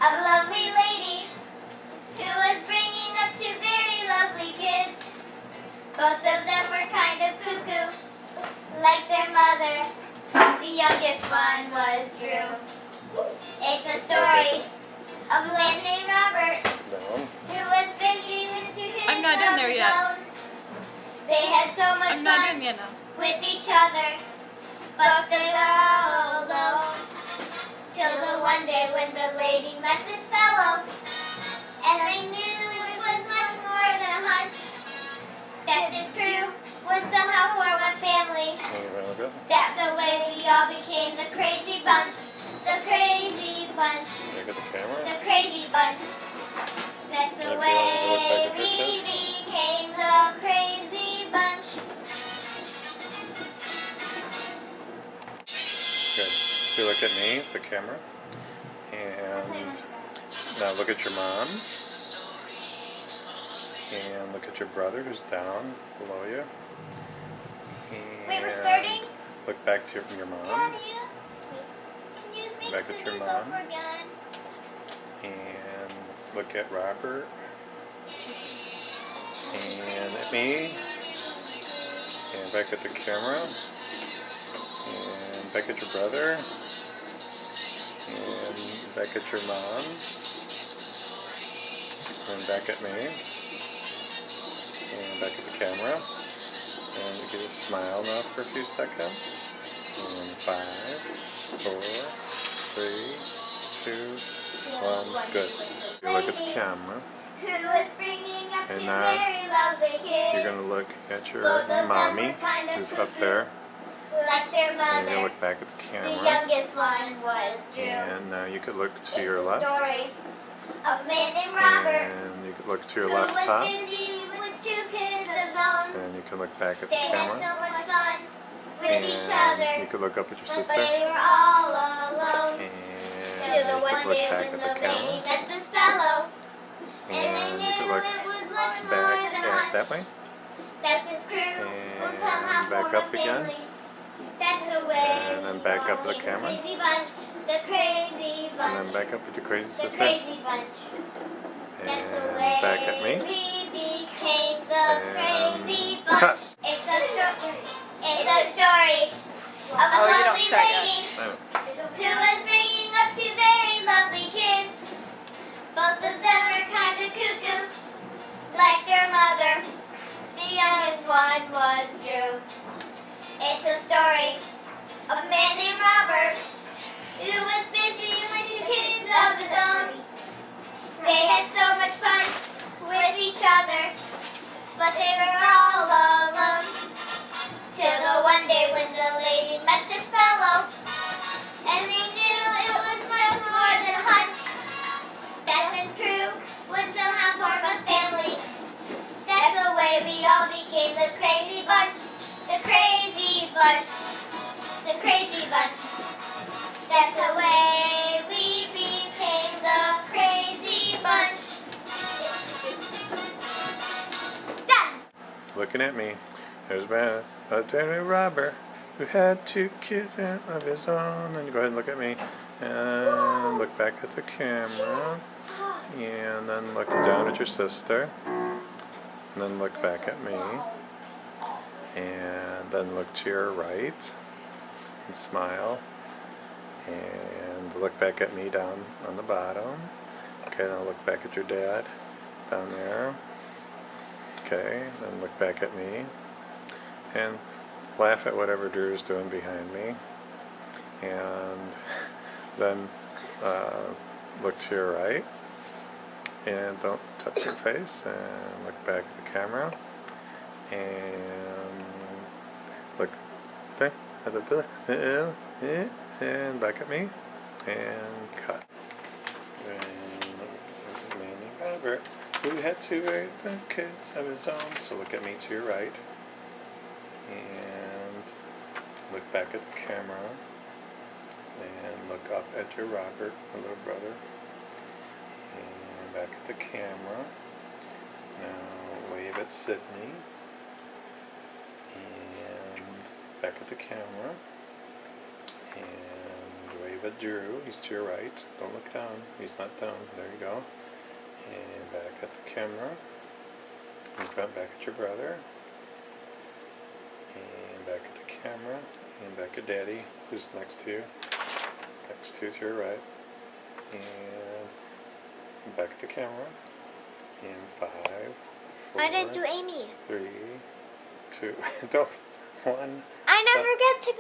a lovely lady who was bringing up two very lovely kids. Both of them were kind of cuckoo, like their mother. The youngest one was Drew. It's a story of a man named Robert who was busy with two kids I'm not in of there his yet. own. They had so much I'm not fun in yet now. with each other, but they were all alone. Till the one day when the lady met this fellow, and they knew it was much more than a hunch, that this crew would somehow form a family. That's the way we all became the crazy bunch. The crazy bunch. Look at the camera. The crazy bunch. That's the way we became the crazy bunch. Good. You look at me, the camera, and now look at your mom, and look at your brother who's down below you. And Wait, we're starting? look back to your mom, Daddy, can you just make Back at your scissors mom. over again? and look at Robert, and at me, and back at the camera, and back at your brother, and back at your mom, and back at me, and back at the camera, and you get a smile now for a few seconds, and 5, 4, 3, 2, 1, good. You look at the camera, Who was bringing up and two now very lovely kids. you're going to look at your Both of them mommy, were kind of who's up cuckoo, there, like their and you're going to mother. look back at the The camera, youngest one was Drew. and now you could look to It's your a left, story of a man named Robert and you could look to your who left was top, busy with two kids of his own. and you can look back at the They had camera, so much fun with each and you other, could look up at your but sister, they were all alone. Till and the you one could look day back when at the the lady camera, met this fellow, and they and you could knew look it was much more back than a at hunch, that way, that this crew would somehow and back form a up again, family. That's the way and then back up to the we camera, became the crazy bunch. The crazy and bunch. then back up at your crazy The sister, crazy bunch. That's the and way back at me, we became the and crazy cut. bunch. It's a story of a Oh, you don't lovely start yet. lady I know. who was bringing up two very lovely kids. Both of them were kind of cuckoo, like their mother. The youngest one was Drew. It's a story of a man named Robert who was busy with two kids of his own. They had so much fun with each other, but they were all alone. Till the one day when the lady met this fellow, and they knew it was much more than a hunch, that this crew would somehow form a family. That's the way we all became the crazy bunch. The crazy bunch. The crazy bunch. That's the way we became the crazy bunch. Done! Looking at me, there's been a dirty robber who had two kids of his own, and go ahead and look at me, and look back at the camera, and then look down at your sister, and then look back at me, and then look to your right, and smile, and look back at me down on the bottom. Okay, now look back at your dad down there. Okay, then look back at me, and laugh at whatever Drew's doing behind me, and then look to your right, and don't touch your face, and look back at the camera, and look there, and back at me, and cut. And Manny Robert, who had two very good kids of his own, so look at me to your right, and look back at the camera, and look up at your Robert, my little brother, and back at the camera. Now wave at Sydney, and back at the camera, and wave Look at Drew. He's to your right. Don't look down. He's not down. There you go. And back at the camera. In front, back at your brother. And back at the camera. And back at Daddy, who's next to you. Next to your right. And back at the camera. And 5, 4, I didn't do Amy. 3, 2, don't, 1. I never get to